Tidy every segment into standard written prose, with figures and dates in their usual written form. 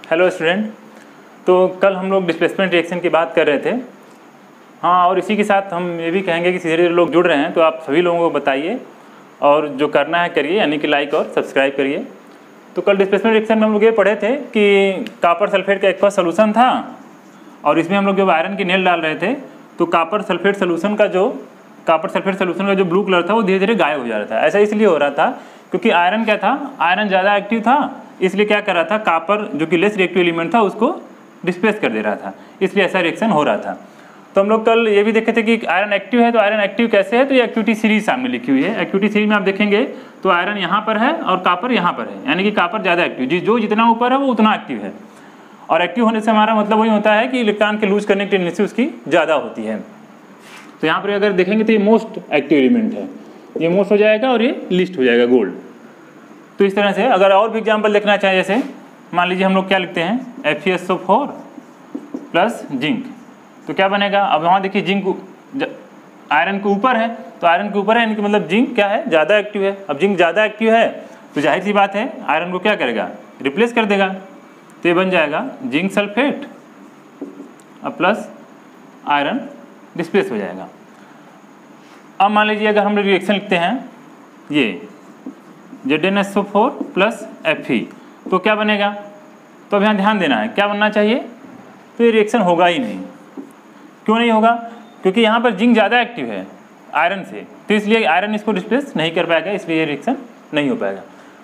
Hello student. तो कल हम लोग डिस्प्लेसमेंट रिएक्शन की बात कर रहे थे। हाँ, और इसी के साथ हम ये भी कहेंगे कि धीरे धीरे लोग जुड़ रहे हैं, तो आप सभी लोगों को बताइए और जो करना है करिए, यानी कि लाइक और सब्सक्राइब करिए। तो कल डिस्प्लेसमेंट रिएक्शन में हम लोग ये पढ़े थे कि कॉपर सल्फेट का एक्वा सोल्यूशन था और इसमें हम लोग जब आयरन की नेल डाल रहे थे तो कॉपर सल्फेट सोल्यूशन का जो ब्लू कलर था वो धीरे धीरे गायब हो जा रहा था। ऐसा इसलिए हो रहा था क्योंकि आयरन क्या था, आयरन ज़्यादा एक्टिव था, इसलिए क्या कर रहा था, कॉपर जो कि लेस रिएक्टिव एलिमेंट था उसको डिस्प्लेस कर दे रहा था, इसलिए ऐसा रिएक्शन हो रहा था। तो हम लोग कल ये भी देखे थे कि आयरन एक्टिव है, तो आयरन एक्टिव कैसे है, तो ये एक्टिविटी सीरीज सामने लिखी हुई है। एक्टिविटी सीरीज में आप देखेंगे तो आयरन यहाँ पर है और कॉपर यहाँ पर है, यानी कि कॉपर ज़्यादा एक्टिव, जो जितना ऊपर है वो उतना एक्टिव है। और एक्टिव होने से हमारा मतलब वही होता है कि इलेक्ट्रॉन के लूज करने की टेंडेंसी उसकी ज़्यादा होती है। तो यहाँ पर अगर देखेंगे तो ये मोस्ट एक्टिव एलिमेंट है, ये मोस्ट हो जाएगा और ये लिस्ट हो जाएगा गोल्ड। तो इस तरह से अगर और भी एग्जाम्पल देखना चाहें, जैसे मान लीजिए हम लोग क्या लिखते हैं FeSO4 प्लस जिंक, तो क्या बनेगा। अब वहाँ देखिए जिंक आयरन के ऊपर है, तो आयरन के ऊपर है यानी कि मतलब जिंक क्या है, ज़्यादा एक्टिव है। अब जिंक ज़्यादा एक्टिव है तो जाहिर सी बात है आयरन को क्या करेगा, रिप्लेस कर देगा। तो ये बन जाएगा जिंक सल्फेट अब प्लस आयरन डिस्प्लेस हो जाएगा। अब मान लीजिए अगर हम लोग रिएक्शन लिखते हैं ये ZnSO4 प्लस Fe, तो क्या बनेगा। तो अब यहाँ ध्यान देना है क्या बनना चाहिए, तो ये रिएक्शन होगा ही नहीं। क्यों नहीं होगा, क्योंकि यहाँ पर जिंक ज़्यादा एक्टिव है आयरन से, तो इसलिए आयरन इसको डिस्प्लेस नहीं कर पाएगा, इसलिए ये रिएक्शन नहीं हो पाएगा।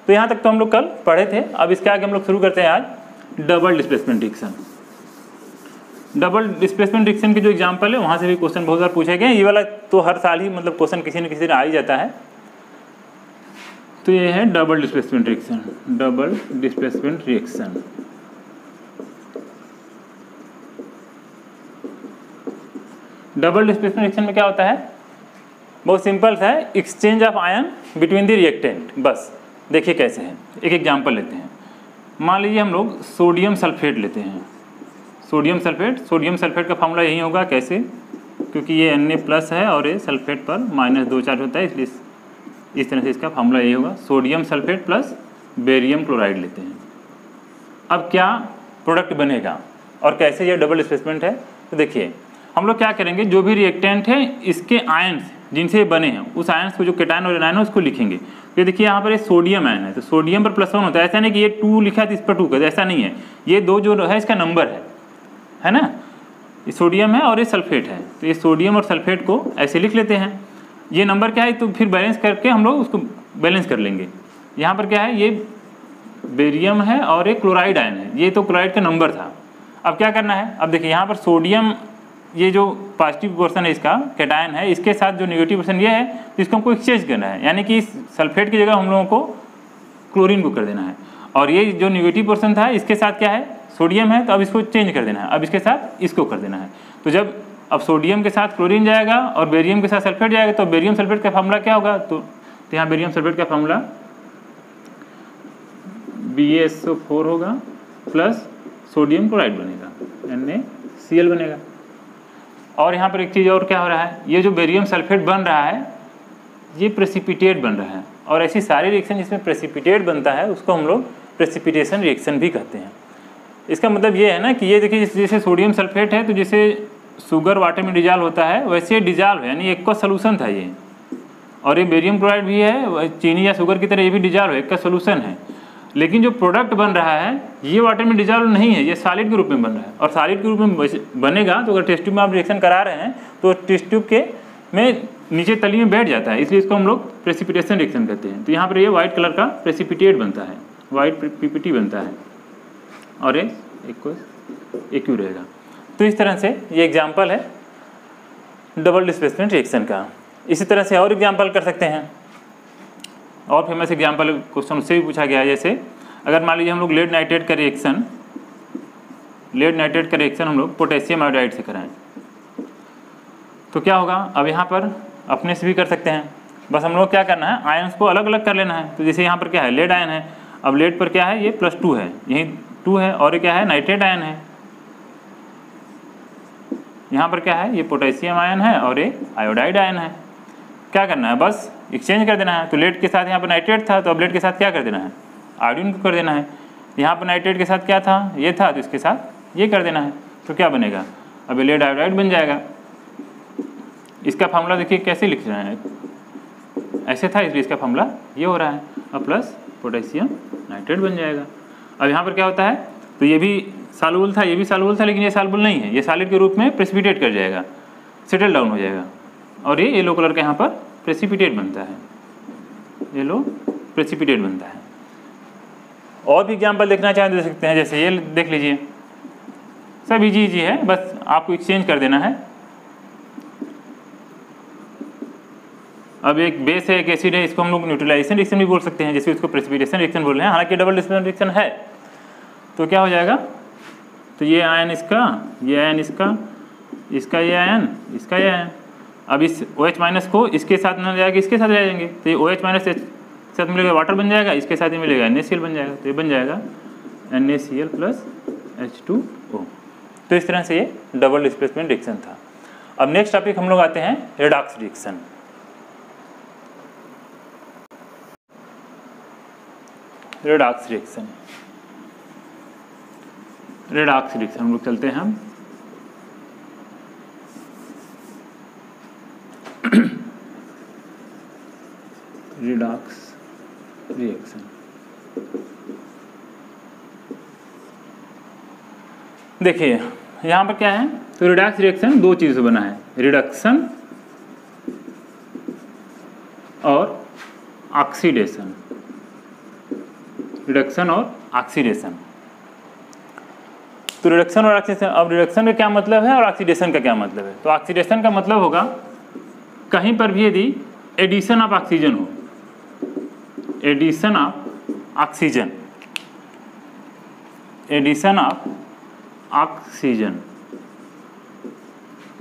तो यहाँ तक तो हम लोग कल पढ़े थे। अब इसके आगे हम लोग शुरू करते हैं आज double displacement reaction. Double displacement reaction के जो एग्जाम्पल है वहाँ से भी क्वेश्चन बहुत बार पूछे गए। ये वाला तो हर साल ही मतलब क्वेश्चन किसी न किसी आ ही जाता है। तो ये है double displacement reaction. Double displacement reaction double displacement reaction में क्या होता है, बहुत सिंपल सा है, exchange of ion between the reactant. बस देखिए कैसे है, एक एग्जांपल लेते हैं। मान लीजिए हम लोग सोडियम सल्फेट लेते हैं। सोडियम सल्फेट का फॉर्मूला यही होगा, कैसे, क्योंकि ये Na+ है और ये सल्फेट पर -2 चार्ज होता है, इसलिए इस तरह से इसका फार्मूला यही होगा, sodium sulphate plus barium chloride लेते हैं। अब क्या प्रोडक्ट बनेगा और कैसे ये डबल डिस्प्लेसमेंट है, तो देखिए हम लोग क्या करेंगे, जो भी रिएक्टेंट है इसके आयन्स जिनसे ये बने हैं उस आयन्स को, जो केटायन और एनायन है उसको लिखेंगे। तो देखिए यहाँ पर ये सोडियम आयन है, तो सोडियम पर +1 होता है। ऐसा नहीं कि ये 2 लिखा है तो इस पर 2 कर, ऐसा नहीं है। ये 2 जो है इसका नंबर है ना, ये सोडियम है और ये सल्फेट है, तो ये सोडियम और सल्फेट को ऐसे लिख लेते हैं। ये नंबर क्या है, तो फिर बैलेंस करके हम लोग उसको बैलेंस कर लेंगे। यहाँ पर क्या है, ये बेरियम है और एक क्लोराइड आयन है, ये तो क्लोराइड का नंबर था। अब क्या करना है, अब देखिए यहाँ पर सोडियम, ये जो पॉजिटिव पोर्शन है इसका कैटायन है, इसके साथ जो नेगेटिव पोर्शन ये है, तो इसको हमको एक्सचेंज करना है, यानी कि सल्फेट की जगह हम लोगों को क्लोरीन को कर देना है। और ये जो नेगेटिव पोर्शन था इसके साथ क्या है, सोडियम है, तो अब इसको चेंज कर देना है, अब इसके साथ इसको कर देना है। तो जब अब सोडियम के साथ क्लोरीन जाएगा और बेरियम के साथ सल्फेट जाएगा, तो बेरियम सल्फेट का फार्मूला क्या होगा, तो यहाँ बेरियम सल्फेट का फार्मूला BaSO4 होगा प्लस सोडियम क्लोराइड बनेगा, NaCl बनेगा। और यहाँ पर एक चीज़ और क्या हो रहा है, ये जो बेरियम सल्फेट बन रहा है ये प्रेसिपिटेट बन रहा है, और ऐसी सारी रिएक्शन जिसमें प्रेसिपिटेट बनता है उसको हम लोग प्रेसिपिटेशन रिएक्शन भी कहते हैं। इसका मतलब ये है ना कि ये देखिए जैसे सोडियम सल्फेट है, तो जैसे शुगर वाटर में डिजॉल्व होता है वैसे डिजॉल्व है, यानी एक का सोल्यूशन था ये। और ये बेरियम क्लोराइड भी है, चीनी या शुगर की तरह ये भी डिजॉल्व है, एक का सोल्यूशन है। लेकिन जो प्रोडक्ट बन रहा है ये वाटर में डिजॉल्व नहीं है, ये सॉलिड के रूप में बन रहा है। और सॉलिड के रूप में बनेगा तो अगर टेस्ट ट्यूब में आप रिएक्शन करा रहे हैं तो टेस्ट ट्यूब के में नीचे तली में बैठ जाता है, इसलिए इसको हम लोग प्रेसिपिटेशन रिएक्शन कहते हैं। तो यहाँ पर ये वाइट कलर का प्रेसिपिटेट बनता है, वाइट PPT बनता है, और एक क्यू रहेगा। तो इस तरह से ये एग्जाम्पल है डबल डिस्प्लेसमेंट रिएक्शन का। इसी तरह से और एग्जाम्पल कर सकते हैं, और फेमस एग्जाम्पल क्वेश्चन उससे भी पूछा गया है। जैसे अगर मान लीजिए हम लोग लेड नाइट्रेट का रिएक्शन हम लोग पोटेशियम आयोडाइड से कराएं, तो क्या होगा। अब यहाँ पर अपने से भी कर सकते हैं, बस हम लोग क्या करना है, आयन्स को अलग अलग कर लेना है। तो जैसे यहाँ पर क्या है, लेड आयन है, अब लेड पर क्या है, ये +2 है, यही 2 है, और ये क्या है, नाइट्रेट आयन है। यहाँ पर क्या है, ये पोटेशियम आयन है और ये आयोडाइड आयन है। क्या करना है, बस एक्सचेंज कर देना है। तो लेड के साथ यहाँ पर नाइट्रेट था, तो अब लेड के साथ क्या कर देना है, आयोडीन को कर देना है। यहाँ पर नाइट्रेट के साथ क्या था, ये था, तो इसके साथ ये कर देना है, तो क्या बनेगा, अब एल्डिहाइड हाइड्राइड बन जाएगा। इसका फार्मूला देखिए कैसे लिख रहे हैं, ऐसे था इसलिए इसका फार्मूला ये हो रहा है, अब प्लस पोटेशियम नाइट्रेट बन जाएगा। अब यहाँ पर क्या होता है, तो ये भी सॉल्युबल था, ये भी सॉल्युबल था, लेकिन ये सॉल्युबल नहीं है, ये सॉलिड के रूप में प्रेसिपिटेट कर जाएगा, सेटल डाउन हो जाएगा, और ये येलो कलर का यहाँ पर प्रेसिपिटेट बनता है, येलो प्रेसिपिटेट बनता है। और भी एग्जाम्पल देखना चाहें तो देख सकते हैं, जैसे ये देख लीजिए, सब इजी है, बस आपको एक्सचेंज कर देना है। अब एक बेस है, एक एसिड है, इसको हम लोग न्यूट्रलाइजेशन रिएक्शन भी बोल सकते हैं, जैसे उसको प्रेसिपिटेशन रिएक्शन बोल रहे हैं, हालांकि डबल डिस्प्लेसमेंट रिएक्शन है। तो क्या हो जाएगा, तो ये आयन इसका, ये आयन इसका, इसका ये आयन, इसका ये आयन, अब इस OH माइनस को इसके साथ मिल जाएगा, इसके साथ रह जाएंगे, तो ये OH माइनस साथ मिलेगा वाटर बन जाएगा, इसके साथ ही मिलेगा NaCl बन जाएगा, तो ये बन जाएगा NaCl प्लस H2O। तो इस तरह से ये डबल डिस्प्लेसमेंट रिएक्शन था। अब नेक्स्ट टॉपिक हम लोग आते हैं redox reaction. Redox reaction, redox reaction हम लोग चलते हैं हम। रेडॉक्स रिएक्शन, देखिए यहाँ पर क्या है, तो रेडॉक्स रिएक्शन दो चीज़ से बना है, रिडक्शन और ऑक्सीडेशन, रिडक्शन और ऑक्सीडेशन। तो रिडक्शन और ऑक्सीडेशन, अब रिडक्शन का क्या मतलब है और ऑक्सीडेशन का क्या मतलब है, तो ऑक्सीडेशन का मतलब होगा कहीं पर भी यदि एडिशन ऑफ ऑक्सीजन हो, addition of oxygen, addition of oxygen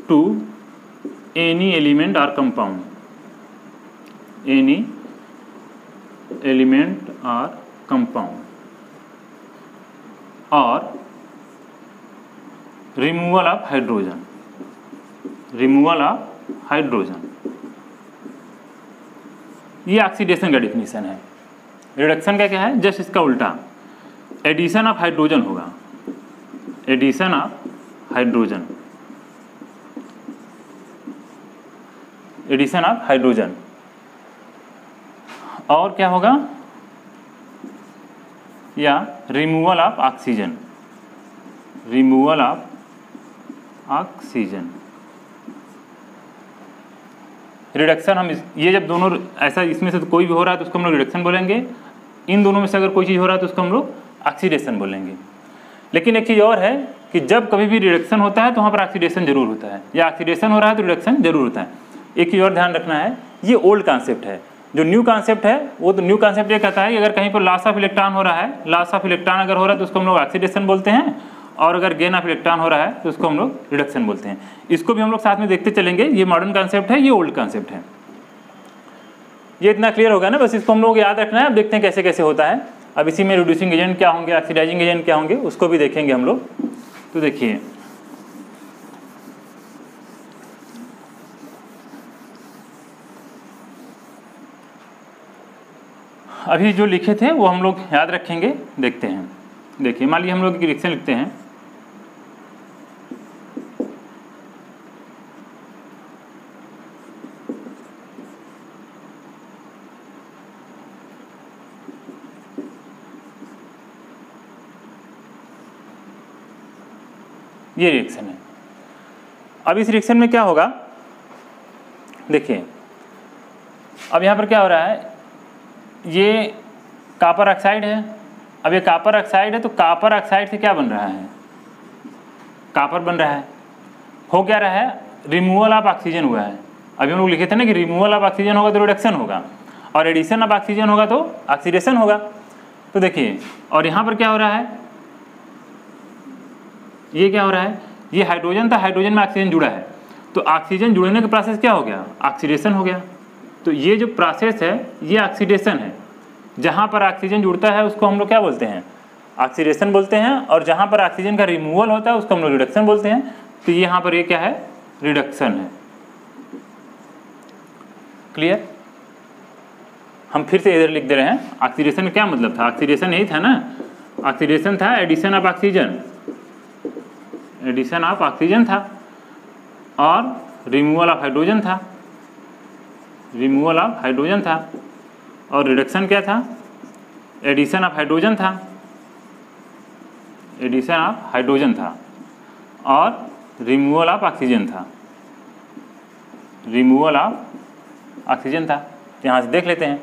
to any element और कंपाउंड, एनी एलिमेंट और कंपाउंड, और removal of hydrogen, removal of hydrogen, ये ऑक्सीडेशन का डेफिनेशन है। रिडक्शन का क्या है, जस्ट इसका उल्टा, एडिशन ऑफ हाइड्रोजन होगा, addition of hydrogen, addition of hydrogen, और क्या होगा, या removal of oxygen, removal of oxygen. Reduction हम ये जब दोनों ऐसा इसमें से तो कोई भी हो रहा है तो उसको हम लोग रिडक्शन बोलेंगे, इन दोनों में से अगर कोई चीज़ हो रहा है तो उसको हम लोग ऑक्सीडेशन बोलेंगे। लेकिन एक चीज़ और है कि जब कभी भी रिडक्शन होता है तो वहाँ पर ऑक्सीडेशन जरूर होता है, या ऑक्सीडेशन हो रहा है तो रिडक्शन जरूर होता है। एक चीज़ और ध्यान रखना है, ये ओल्ड कॉन्सेप्ट है, जो न्यू कॉन्सेप्ट है वो तो न्यू कॉन्सेप्ट ये कहता है कि अगर कहीं पर लॉस ऑफ इलेक्ट्रॉन हो रहा है, लॉस ऑफ इलेक्ट्रॉन अगर हो रहा है तो उसको हम लोग ऑक्सीडेशन बोलते हैं, और अगर गेन ऑफ इलेक्ट्रॉन हो रहा है तो उसको हम लोग रिडक्शन बोलते हैं। इसको भी हम लोग साथ में देखते चलेंगे, ये मॉडर्न कॉन्सेप्ट है, ये ओल्ड कॉन्सेप्ट है। ये इतना क्लियर होगा ना, बस इसको हम लोग याद रखना है। अब देखते हैं कैसे कैसे होता है। अब इसी में रिड्यूसिंग एजेंट क्या होंगे, ऑक्सीडाइजिंग एजेंट क्या होंगे, उसको भी देखेंगे हम लोग। तो देखिए अभी जो लिखे थे वो हम लोग याद रखेंगे, देखते हैं। देखिए मान लीजिए हम लोग एक रिएक्शन लिखते हैं, ये रिएक्शन है। अब इस रिएक्शन में क्या होगा, देखिए अब यहाँ पर क्या हो रहा है, ये कॉपर ऑक्साइड है। अब ये कॉपर ऑक्साइड है तो कॉपर ऑक्साइड से क्या बन रहा है, कॉपर बन रहा है। हो क्या रहा है, रिमूवल ऑफ ऑक्सीजन हुआ है। अभी हम लोग लिखे थे ना कि रिमूवल ऑफ ऑक्सीजन होगा तो रिडक्शन होगा, और एडिशन ऑफ ऑक्सीजन होगा तो ऑक्सीडेशन होगा। तो देखिए और यहाँ पर क्या हो रहा है, ये क्या हो रहा है, ये हाइड्रोजन था, हाइड्रोजन में ऑक्सीजन जुड़ा है, तो ऑक्सीजन जुड़ने का प्रोसेस क्या हो गया, ऑक्सीडेशन हो गया। तो ये जो प्रोसेस है ये ऑक्सीडेशन है। जहाँ पर ऑक्सीजन जुड़ता है उसको हम लोग क्या बोलते हैं, ऑक्सीडेशन बोलते हैं, और जहाँ पर ऑक्सीजन का रिमूवल होता है उसको हम लोग रिडक्शन बोलते हैं। तो यहाँ पर ये क्या है, रिडक्शन है। क्लियर। हम फिर से इधर लिख दे रहे हैं, ऑक्सीडेशन का क्या मतलब था, ऑक्सीडेशन यही था ना, ऑक्सीडेशन था, addition of oxygen, addition of oxygen था, और रिमूवल ऑफ हाइड्रोजन था, रिमूवल ऑफ हाइड्रोजन था, और रिडक्शन क्या था, एडिशन ऑफ हाइड्रोजन था, एडिशन ऑफ हाइड्रोजन था, और रिमूवल ऑफ ऑक्सीजन था, रिमूवल ऑफ ऑक्सीजन था। यहाँ से देख लेते हैं,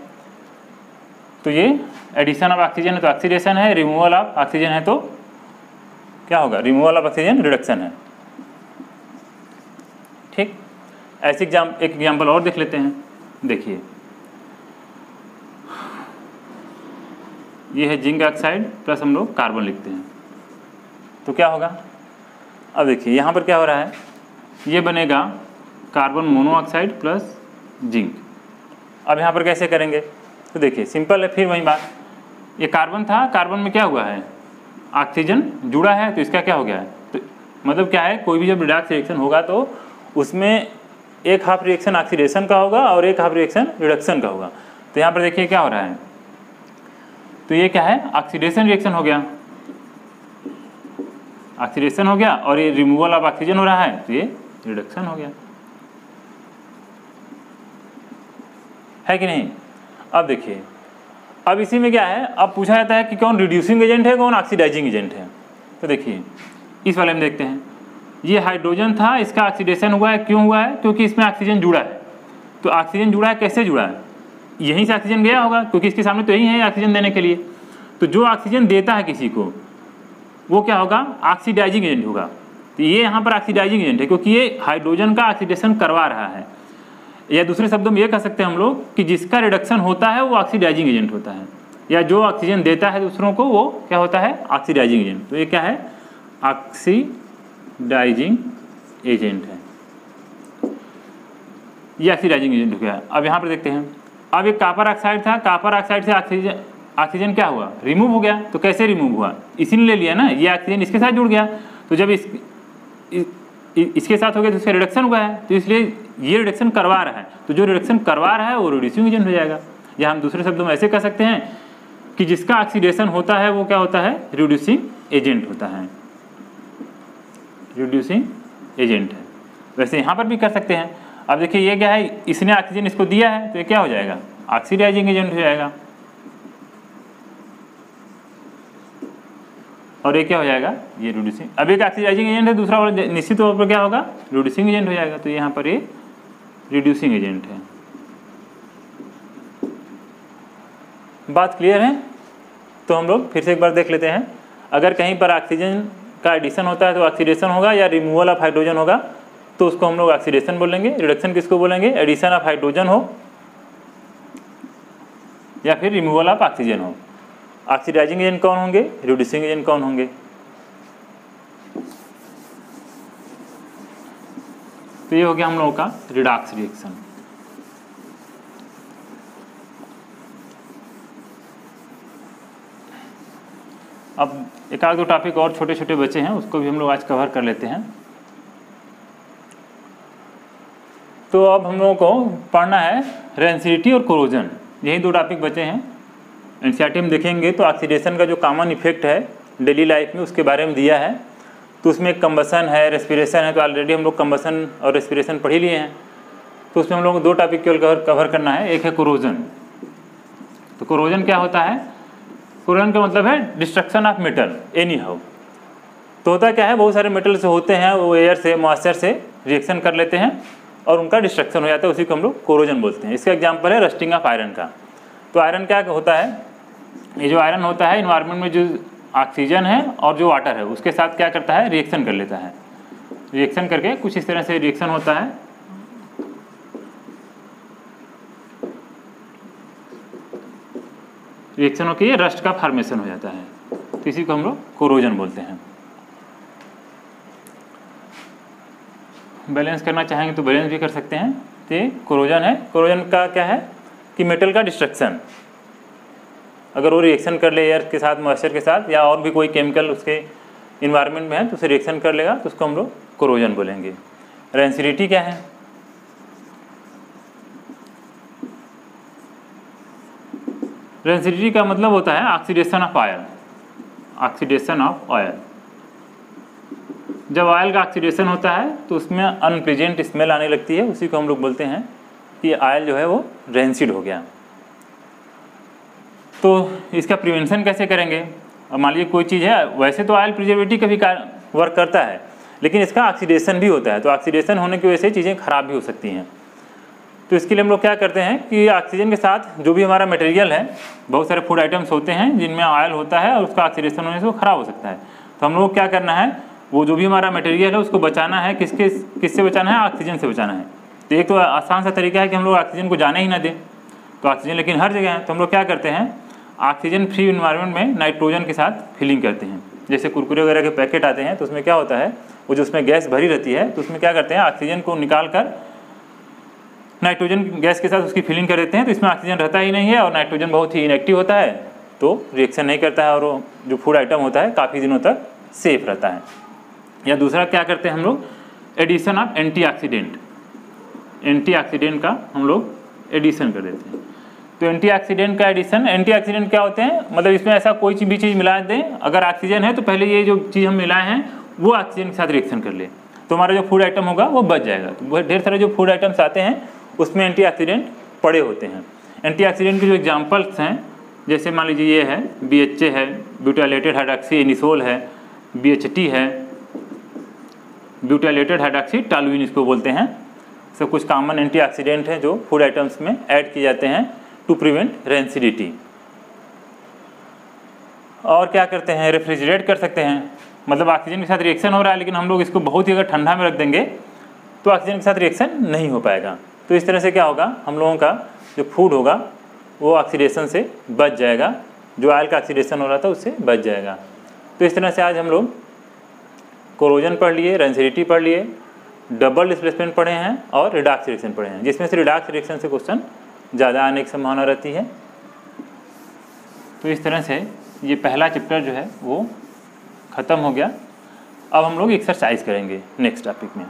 तो ये एडिशन ऑफ ऑक्सीजन है तो ऑक्सीडेशन है, रिमूवल ऑफ ऑक्सीजन है तो क्या होगा, रिमूवल ऑफ ऑक्सीजन रिडक्शन है। ठीक, ऐसे एक एग्जाम्पल और देख लेते हैं। देखिए ये है जिंक ऑक्साइड प्लस हम लोग कार्बन लिखते हैं, तो क्या होगा, अब देखिए यहाँ पर क्या हो रहा है, ये बनेगा कार्बन मोनोऑक्साइड प्लस जिंक। अब यहाँ पर कैसे करेंगे, तो देखिए सिंपल है, फिर वही बात, ये कार्बन था, कार्बन में क्या हुआ है, ऑक्सीजन जुड़ा है, तो इसका क्या हो गया है, तो मतलब क्या है, कोई भी जब रिडॉक्स रिएक्शन होगा तो उसमें एक हाफ रिएक्शन ऑक्सीडेशन का होगा और एक हाफ रिएक्शन रिडक्शन का होगा। तो यहाँ पर देखिए क्या हो रहा है, तो ये क्या है, ऑक्सीडेशन रिएक्शन हो गया, ऑक्सीडेशन हो गया, और ये रिमूवल ऑफ ऑक्सीजन हो रहा है तो ये रिडक्शन हो गया, है कि नहीं। अब देखिए, अब इसी में क्या है, अब पूछा जाता है कि कौन रिड्यूसिंग एजेंट है, कौन ऑक्सीडाइजिंग एजेंट है। तो देखिए इस वाले में देखते हैं, ये हाइड्रोजन था, इसका ऑक्सीडेशन हुआ है, क्यों हुआ है, क्योंकि इसमें ऑक्सीजन जुड़ा है। तो ऑक्सीजन जुड़ा है, कैसे जुड़ा है, यहीं से ऑक्सीजन गया होगा, क्योंकि इसके सामने तो यही है ऑक्सीजन देने के लिए। तो जो ऑक्सीजन देता है किसी को वो क्या होगा, ऑक्सीडाइजिंग एजेंट होगा। तो ये यहाँ पर ऑक्सीडाइजिंग एजेंट है, क्योंकि ये हाइड्रोजन का ऑक्सीडेशन करवा रहा है, या दूसरे शब्दों में ये कह सकते हैं हम लोग कि जिसका रिडक्शन होता है वो ऑक्सीडाइजिंग एजेंट होता है, या जो ऑक्सीजन देता है दूसरों को वो क्या होता है, ऑक्सीडाइजिंग एजेंट। तो ये क्या है, ऑक्सीडाइजिंग एजेंट है, ये ऑक्सीडाइजिंग एजेंट हो गया। अब यहाँ पर देखते हैं, अब एक कॉपर ऑक्साइड था, कॉपर ऑक्साइड से ऑक्सीजन क्या हुआ, रिमूव हो गया। तो कैसे रिमूव हुआ, इसीलिए ले लिया ना, ये ऑक्सीजन इसके साथ जुड़ गया, तो जब इसके साथ हो गया तो इसका रिडक्शन हुआ है, तो इसलिए ये रिडक्शन करवा रहा है। तो जो रिडक्शन करवा रहा है वो रिड्यूसिंग एजेंट हो जाएगा, या हम दूसरे शब्दों में ऐसे कह सकते हैं कि जिसका ऑक्सीडेशन होता है वो क्या होता है, रिड्यूसिंग एजेंट होता है, रिड्यूसिंग एजेंट है। वैसे यहाँ पर भी कर सकते हैं। अब देखिए ये क्या है, इसने ऑक्सीजन इसको दिया है तो ये क्या हो जाएगा, ऑक्सीडाइजिंग एजेंट हो जाएगा, और ये क्या हो जाएगा, ये रिड्यूसिंग। अब एक ऑक्सीडाइजिंग एजेंट है, दूसरा और निश्चित तौर पर क्या होगा, रिड्यूसिंग एजेंट हो जाएगा। तो यहाँ पर ये रिड्यूसिंग एजेंट है। बात क्लियर है। तो हम लोग फिर से एक बार देख लेते हैं, अगर कहीं पर ऑक्सीजन का एडिशन होता है तो ऑक्सीडेशन होगा, या रिमूवल ऑफ हाइड्रोजन होगा तो उसको हम लोग ऑक्सीडेशन बोलेंगे। रिडक्शन किसको बोलेंगे, एडिशन ऑफ हाइड्रोजन हो या फिर रिमूवल ऑफ ऑक्सीजन हो। ऑक्सीडाइजिंग एजेंट कौन होंगे, रिड्यूसिंग एजेंट कौन होंगे। तो ये हो गया हम लोगों का रिडॉक्स रिएक्शन। अब एक आध दो टॉपिक और छोटे छोटे बचे हैं, उसको भी हम लोग आज कवर कर लेते हैं। तो अब हम लोगों को पढ़ना है रेंसिडिटी और कोरोजन, यही दो टॉपिक बचे हैं। एनसीईआरटी में देखेंगे तो ऑक्सीडेशन का जो कॉमन इफेक्ट है डेली लाइफ में उसके बारे में दिया है। तो उसमें कंबसन है, रेस्पिरेशन है, तो ऑलरेडी हम लोग कंबसन और रेस्पिरेशन पढ़ ही लिए हैं। तो उसमें हम लोग को दो टॉपिक केवल कवर करना है, एक है कोरोजन। तो कोरोजन क्या होता है, कोरोजन का मतलब है destruction of metal any how. तो होता क्या है, बहुत सारे मेटल्स होते हैं वो एयर से मॉइस्चर से रिएक्शन कर लेते हैं और उनका डिस्ट्रक्शन हो जाता है, उसी को हम लोग कोरोजन बोलते हैं। इसका एग्जांपल है रस्टिंग ऑफ आयरन का। तो आयरन क्या होता है, ये जो आयरन होता है इन्वायरमेंट में जो ऑक्सीजन है और जो वाटर है उसके साथ क्या करता है, रिएक्शन कर लेता है। रिएक्शन करके कुछ इस तरह से रिएक्शन होता है। रिएक्शन होकर ये रस्ट का फॉर्मेशन हो जाता है, तो इसी को हम लोग कोरोजन बोलते हैं। बैलेंस करना चाहेंगे तो बैलेंस भी कर सकते हैं। तो ये कोरोजन है। कोरोजन का क्या है कि मेटल का डिस्ट्रक्शन, अगर वो रिएक्शन कर ले एयर के साथ, मॉइस्चर के साथ, या और भी कोई केमिकल उसके इन्वायरमेंट में है तो उसे रिएक्शन कर लेगा, तो उसको हम लोग कोरोजन बोलेंगे। रेंसिडिटी क्या है, रेंसिडिटी का मतलब होता है oxidation of iron. Oxidation of oil. जब ऑयल का ऑक्सीडेशन होता है तो उसमें अनप्लीजेंट स्मेल आने लगती है, उसी को हम लोग बोलते हैं कि ऑयल जो है वो रेंसिड हो गया। तो इसका प्रिवेंशन कैसे करेंगे? अब मान लीजिए कोई चीज़ है, वैसे तो ऑयल प्रिजर्वेटिव का भी वर्क करता है, लेकिन इसका ऑक्सीडेशन भी होता है, तो ऑक्सीडेशन होने की वजह से चीज़ें ख़राब भी हो सकती हैं। तो इसके लिए हम लोग क्या करते हैं कि ऑक्सीजन के साथ जो भी हमारा मटेरियल है, बहुत सारे फूड आइटम्स होते हैं जिनमें ऑयल होता है और उसका ऑक्सीडेशन होने से वो ख़राब हो सकता है। तो हम लोग क्या करना है, वो जो भी हमारा मटेरियल है उसको बचाना है। किससे बचाना है? ऑक्सीजन से बचाना है। तो एक तो आसान सा तरीका है कि हम लोग ऑक्सीजन को जाने ही ना दें। तो ऑक्सीजन लेकिन हर जगह है, तो हम लोग क्या करते हैं, ऑक्सीजन फ्री इन्वायरमेंट में नाइट्रोजन के साथ फिलिंग करते हैं। जैसे कुरकुरे वगैरह के पैकेट आते हैं तो उसमें क्या होता है, वो जो उसमें गैस भरी रहती है तो उसमें क्या करते हैं, ऑक्सीजन को निकाल कर नाइट्रोजन गैस के साथ उसकी फिलिंग कर देते हैं। तो इसमें ऑक्सीजन रहता ही नहीं है और नाइट्रोजन बहुत ही इनएक्टिव होता है, तो रिएक्शन नहीं करता है और जो फूड आइटम होता है काफ़ी दिनों तक सेफ रहता है। या दूसरा क्या करते हैं हम लोग, एडिशन ऑफ एंटीऑक्सीडेंट का हम लोग एडिशन कर देते हैं। तो एंटीऑक्सीडेंट का एडिशन, एंटीऑक्सीडेंट क्या होते हैं, मतलब इसमें ऐसा कोई भी चीज़ मिला दें, अगर ऑक्सीजन है तो पहले ये जो चीज़ हम मिलाए हैं वो ऑक्सीजन के साथ रिएक्शन कर ले, तो हमारा जो फूड आइटम होगा वो बच जाएगा। तो ढेर सारे जो फूड आइटम्स आते हैं उसमें एंटीऑक्सीडेंट पड़े होते हैं। एंटीऑक्सीडेंट के जो एग्जांपल्स हैं, जैसे मान लीजिए ये है BHA है, ब्यूटाइलेटेड हाइड्रॉक्सी एनिसोल है, BHT है, ब्यूटाइलेटेड हाइड्रॉक्सी टॉलुइन इसको बोलते हैं। सब कुछ कॉमन एंटीऑक्सीडेंट हैं जो फूड आइटम्स में ऐड किए जाते हैं टू प्रिवेंट रेंसिडिटी। और क्या करते हैं, रेफ्रिजरेट कर सकते हैं, मतलब ऑक्सीजन के साथ रिएक्शन हो रहा है लेकिन हम लोग इसको बहुत ही अगर ठंडा में रख देंगे तो ऑक्सीजन के साथ रिएक्शन नहीं हो पाएगा। तो इस तरह से क्या होगा, हम लोगों का जो फूड होगा वो ऑक्सीडेशन से बच जाएगा, जो ऑयल का ऑक्सीडेशन हो रहा था उससे बच जाएगा। तो इस तरह से आज हम लोग कोरोजन पढ़ लिए, रेंसिडिटी पढ़ लिए, डबल डिस्प्लेसमेंट पढ़े हैं और रिडॉक्स रिएक्शन पढ़े हैं, जिसमें से रिडॉक्स रिएक्शन से क्वेश्चन ज़्यादा आने की संभावना रहती है। तो इस तरह से ये पहला चैप्टर जो है वो ख़त्म हो गया। अब हम लोग एक्सरसाइज करेंगे नेक्स्ट टॉपिक में।